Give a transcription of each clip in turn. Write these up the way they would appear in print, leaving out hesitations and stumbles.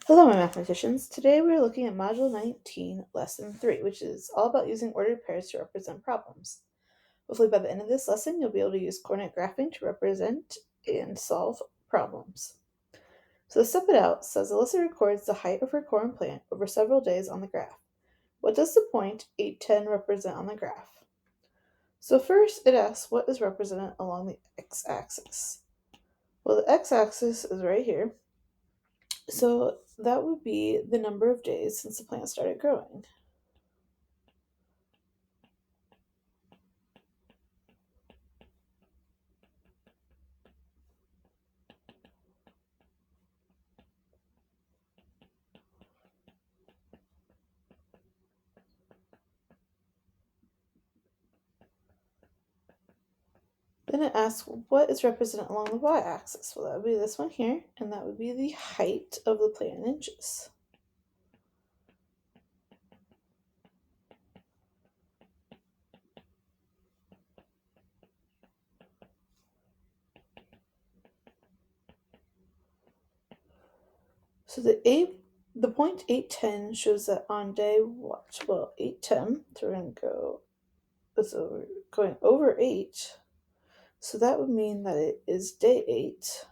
Hello, my mathematicians. Today we're looking at Module 19, Lesson 3, which is all about using ordered pairs to represent problems. Hopefully by the end of this lesson, you'll be able to use coordinate graphing to represent and solve problems. So the step it out says Alyssa records the height of her corn plant over several days on the graph. What does the point 810 represent on the graph? So first it asks what is represented along the x-axis. Well, the x-axis is right here. So that would be the number of days since the plant started growing. Then it asks what is represented along the y-axis. Well, that would be this one here, and that would be the height of the plant in inches. So the point 810 shows that on day what? Well, 810. So we're going to go. So we're going over 8. So that would mean that it is day 8.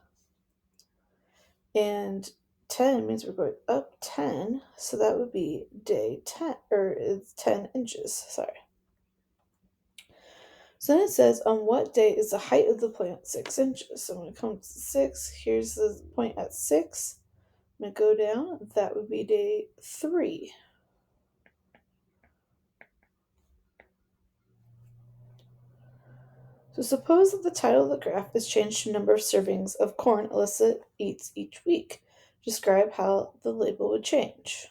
And 10 means we're going up 10. So that would be day 10, or it's 10 inches. Sorry. So then it says, on what day is the height of the plant 6 inches? So when it comes to 6, here's the point at 6. I'm going to go down. That would be day 3. So suppose that the title of the graph is changed to number of servings of corn Alyssa eats each week. Describe how the label would change.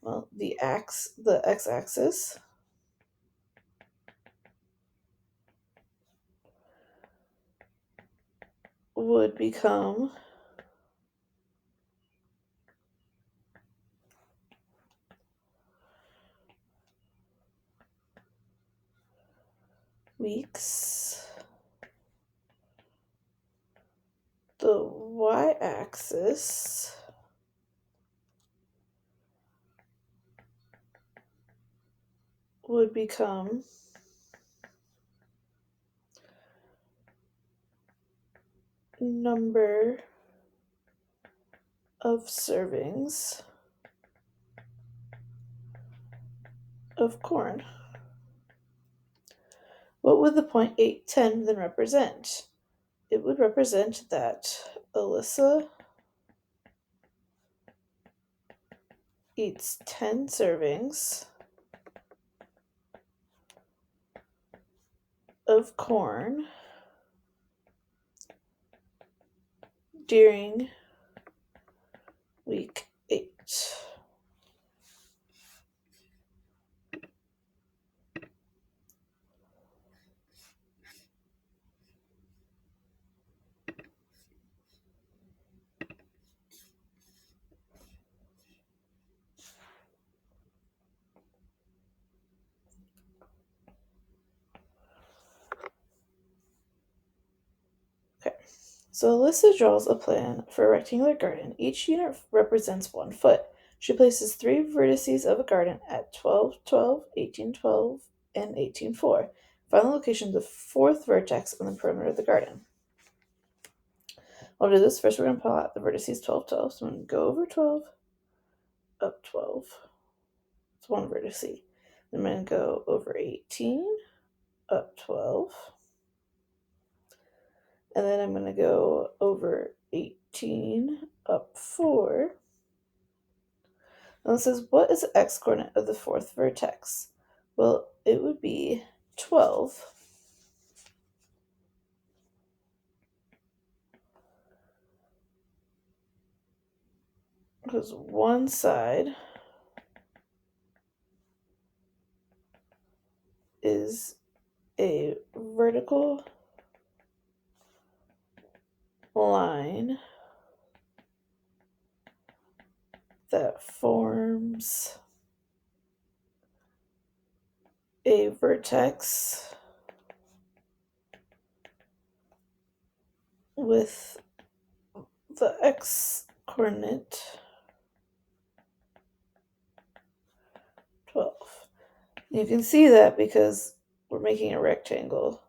Well, the x-axis would become weeks. The y-axis would become number of servings of corn. What would the point 810 then represent? It would represent that Alyssa eats 10 servings of corn during week 8. Okay, so Alyssa draws a plan for a rectangular garden. Each unit represents 1 foot. She places 3 vertices of a garden at 12, 12, 18, 12, and 18, 4. Find the location of the 4th vertex on the perimeter of the garden. I'll do this. First, we're going to pull out the vertices 12, 12. So I'm going to go over 12, up 12. It's 1 vertex. Then I'm going to go over 18, up 12. And then I'm going to go over 18, up 4. And it says, what is the x-coordinate of the 4th vertex? Well, it would be 12. Because one side is a vertical line that forms a vertex with the x coordinate 12. You can see that because we're making a rectangle.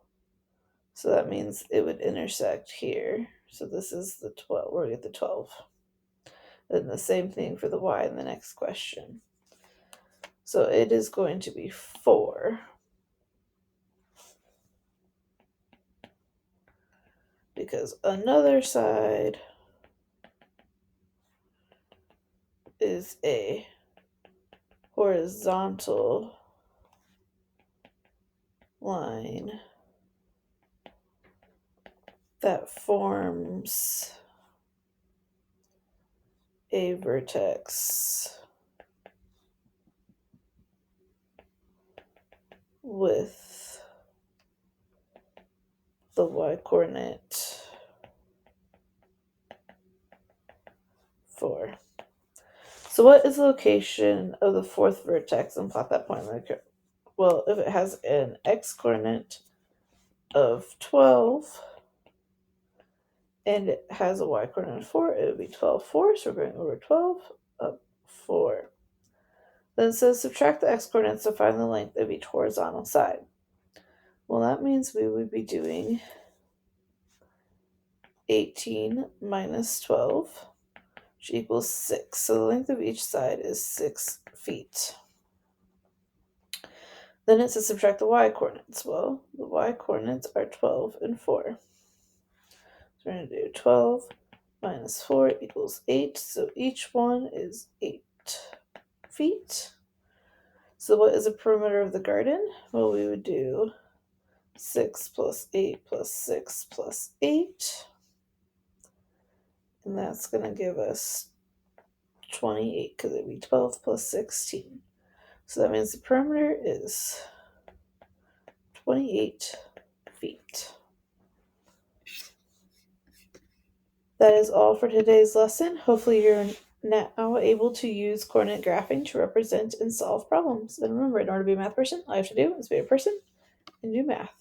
So that means it would intersect here. So this is the 12. We're going to get the 12. Then the same thing for the y in the next question. So it is going to be 4. Because another side is a horizontal line that forms a vertex with the y-coordinate 4. So what is the location of the fourth vertex, and plot that point? Well, if it has an x-coordinate of 12 and it has a y-coordinate of 4, it would be 12, 4. So we're going over 12 up 4. Then it says subtract the x-coordinates to find the length of each horizontal side. Well, that means we would be doing 18 minus 12, which equals 6. So the length of each side is 6 feet. Then it says subtract the y-coordinates. Well, the y-coordinates are 12 and 4. So we're going to do 12 minus 4 equals 8. So each one is 8 feet. So what is the perimeter of the garden? Well, we would do 6 plus 8 plus 6 plus 8. And that's going to give us 28 because it would be 12 plus 16. So that means the perimeter is 28 feet. That is all for today's lesson. Hopefully you're now able to use coordinate graphing to represent and solve problems. And remember, in order to be a math person, all you have to do is be a person and do math.